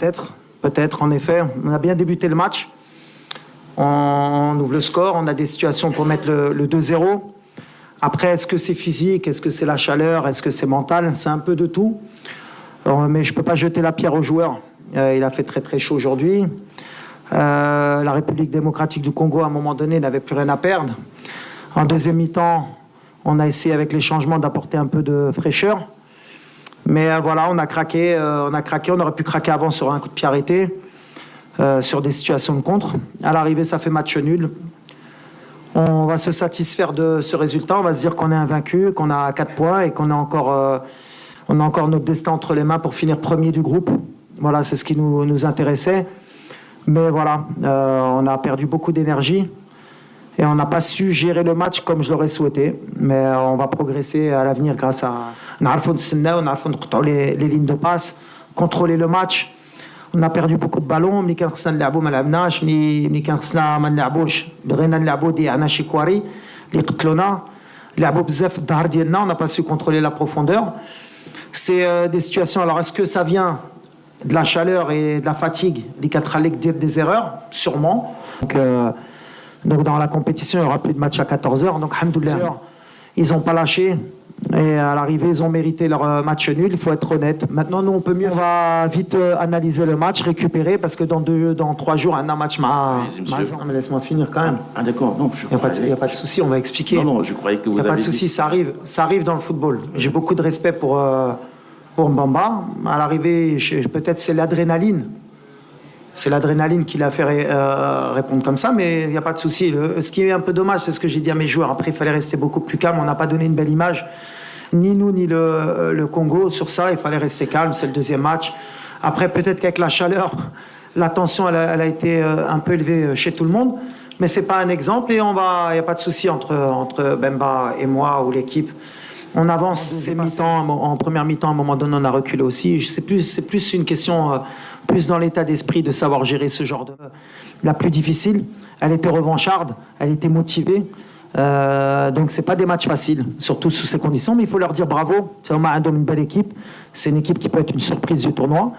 peut-être. Peut-être, en effet. On a bien débuté le match. On ouvre le score, on a des situations pour mettre le 2-0. Après, est-ce que c'est physique? Est-ce que c'est la chaleur? Est-ce que c'est mental? C'est un peu de tout. Mais je ne peux pas jeter la pierre aux joueurs. Il a fait très très chaud aujourd'hui. La République démocratique du Congo, à un moment donné, n'avait plus rien à perdre. En deuxième mi-temps, on a essayé avec les changements d'apporter un peu de fraîcheur. Mais voilà, on a craqué. On aurait pu craquer avant sur un coup de pied arrêté, sur des situations de contre. À l'arrivée, ça fait match nul. On va se satisfaire de ce résultat. On va se dire qu'on est invaincu, qu'on a 4 points et qu'on a encore notre destin entre les mains pour finir premier du groupe. Voilà, c'est ce qui nous intéressait. Mais voilà, on a perdu beaucoup d'énergie et on n'a pas su gérer le match comme je l'aurais souhaité. Mais on va progresser à l'avenir grâce à... On a les lignes de passe, contrôler le match. On a perdu beaucoup de ballons. ملي كان خصنا نلعبوا ما لعبناش. ملي كان خصنا ما نلعبوش بغينا نلعبوا ضيعنا شي كواري اللي قتلونا. لعبوا بزاف في الظهر ديالنا. On n'a pas su contrôler la profondeur. C'est des situations. Alors, est-ce que ça vient de la chaleur et de la fatigue des erreurs? Sûrement. Donc, dans la compétition, il n'y aura plus de match à 14h. Donc, alhamdoulilah, ils n'ont pas lâché. Et à l'arrivée, ils ont mérité leur match nul. Il faut être honnête. Maintenant, nous, on peut mieux. On va vite analyser le match, récupérer, parce que dans 3 jours, un match m'a... Mais laisse-moi finir quand même. Ah d'accord, non. Il n'y a pas de souci, on va expliquer. Non, je croyais que vous avez... Il n'y a pas de souci, ça arrive dans le football. J'ai beaucoup de respect pour Mbamba. À l'arrivée, peut-être c'est l'adrénaline. C'est l'adrénaline qui l'a fait répondre comme ça, mais il n'y a pas de souci. Ce qui est un peu dommage, c'est ce que j'ai dit à mes joueurs. Après, il fallait rester beaucoup plus calme. On n'a pas donné une belle image, ni nous, ni le Congo. Sur ça, il fallait rester calme. C'est le deuxième match. Après, peut-être qu'avec la chaleur, la tension, elle a été un peu élevée chez tout le monde. Mais ce n'est pas un exemple. Et il n'y a pas de souci entre Bemba et moi ou l'équipe. On avance, c'est mi-temps, en première mi-temps, à un moment donné, on a reculé aussi. C'est plus une question, plus dans l'état d'esprit de savoir gérer ce genre de... La plus difficile, elle était revancharde, elle était motivée. Donc, ce n'est pas des matchs faciles, surtout sous ces conditions. Mais il faut leur dire bravo. C'est une belle équipe. C'est une équipe qui peut être une surprise du tournoi.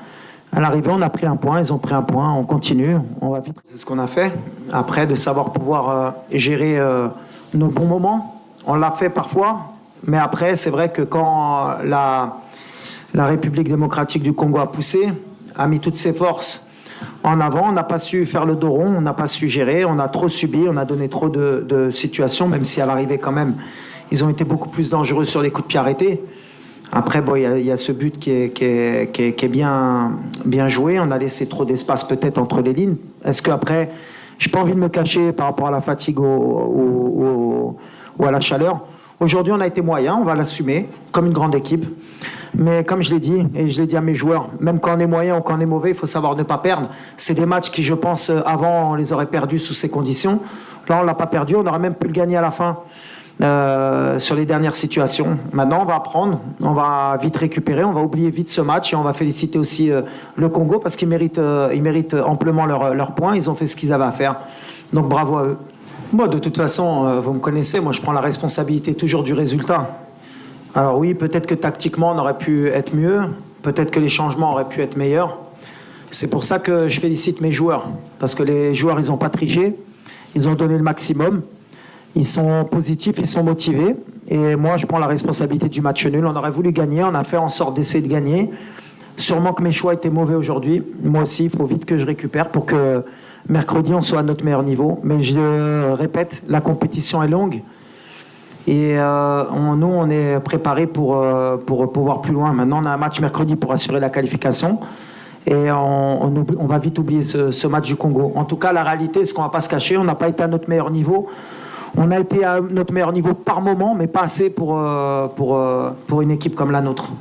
À l'arrivée, on a pris un point, ils ont pris un point, on continue, on va vite. C'est ce qu'on a fait. Après, de savoir pouvoir gérer nos bons moments. On l'a fait parfois. Mais après, c'est vrai que quand la République démocratique du Congo a poussé, a mis toutes ses forces en avant, on n'a pas su faire le dos rond, on n'a pas su gérer, on a trop subi, on a donné trop de situations, même si à l'arrivée quand même, ils ont été beaucoup plus dangereux sur les coups de pied arrêtés. Après, bon, il y a ce but qui est bien joué, on a laissé trop d'espace peut-être entre les lignes. Est-ce qu'après, je n'ai pas envie de me cacher par rapport à la fatigue ou à la chaleur. Aujourd'hui, on a été moyen, on va l'assumer, comme une grande équipe. Mais comme je l'ai dit, et je l'ai dit à mes joueurs, même quand on est moyen ou quand on est mauvais, il faut savoir ne pas perdre. C'est des matchs qui, je pense, avant, on les aurait perdus sous ces conditions. Là, on ne l'a pas perdu, on aurait même pu le gagner à la fin sur les dernières situations. Maintenant, on va apprendre, on va vite récupérer, on va oublier vite ce match et on va féliciter aussi le Congo parce qu'ils méritent amplement leurs points. Ils ont fait ce qu'ils avaient à faire. Donc, bravo à eux. Moi, de toute façon, vous me connaissez, moi je prends la responsabilité toujours du résultat. Alors oui, peut-être que tactiquement on aurait pu être mieux, peut-être que les changements auraient pu être meilleurs. C'est pour ça que je félicite mes joueurs, parce que les joueurs, ils n'ont pas triché, ils ont donné le maximum, ils sont positifs, ils sont motivés. Et moi, je prends la responsabilité du match nul. On aurait voulu gagner, on a fait en sorte d'essayer de gagner. Sûrement que mes choix étaient mauvais aujourd'hui. Moi aussi, il faut vite que je récupère pour que mercredi, on soit à notre meilleur niveau. Mais je répète, la compétition est longue. Et nous, on est préparés pour pouvoir plus loin. Maintenant, on a un match mercredi pour assurer la qualification. Et on va vite oublier ce match du Congo. En tout cas, la réalité, c'est qu'on ne va pas se cacher. On n'a pas été à notre meilleur niveau. On a été à notre meilleur niveau par moment, mais pas assez pour une équipe comme la nôtre.